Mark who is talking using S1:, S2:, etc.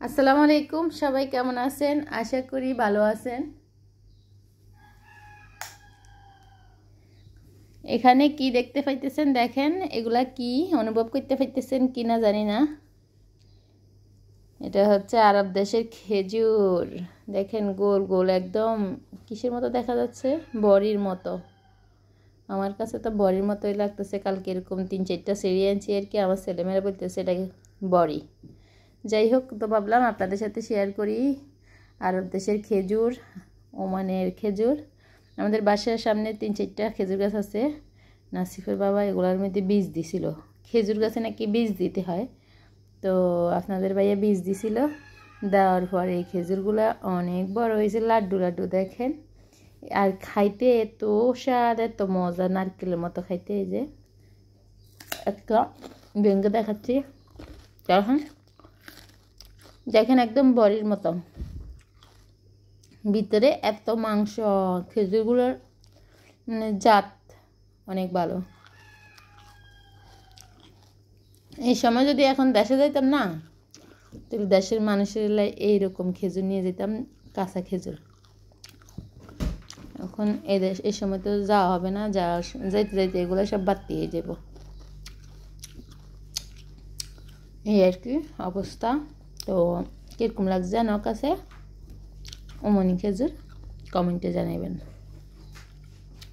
S1: আসসালামু আলাইকুম, সবাই কেমন আছেন? আশা করি ভালো আছেন। এখানে কি দেখতে পাইতেছেন দেখেন, এগুলা কি অনুভব করতে পাইতেছেন কি না জানি না। এটা হচ্ছে আরব দেশের খেজুর। দেখেন গোল গোল একদম কিসের মতো দেখা যাচ্ছে, বড়ির মতো। আমার কাছে তো বড়ির মতোই লাগতেছে। কালকে এরকম 3-4টা সেরিয়ে আনছি আর কি, আমার ছেলেমেয়েরা বলতেছে এটা বড়ি। যাই হোক, তো ভাবলাম আপনাদের সাথে শেয়ার করি আরব দেশের খেজুর, ওমানের খেজুর। আমাদের বাসার সামনে 3-4টা খেজুর গাছ আছে। নাসিফের বাবা এগুলোর মধ্যে বীজ দিছিল। খেজুর গাছে নাকি বীজ দিতে হয়, তো আপনাদের ভাইয়া বীজ দিছিল। দেওয়ার পরে এই খেজুরগুলো অনেক বড় হয়েছে, লাড্ডু লাড্ডু দেখেন। আর খাইতে এত স্বাদ, এত মজা, নারকেলের মতো খাইতে। এই যে একটা ভেঙে দেখাচ্ছি, দেখেন দেখেন একদম বড়ির মতো, ভিতরে এত মাংস। খেজুরগুলোর মানে জাত অনেক ভালো। এই সময় যদি এখন দেশে যাইতাম না, তাহলে দেশের মানুষের এইরকম খেজুর নিয়ে যেতাম, কাঁচা খেজুর। এখন এই সময় তো যাওয়া হবে না, যাইতে যাইতে এগুলো সব বাড়তি হয়ে যাব। এই আর কি অবস্থা। তো কীরকম লাগছে আমার কাছে ওমানি খেজুর কমেন্টে জানাবেন।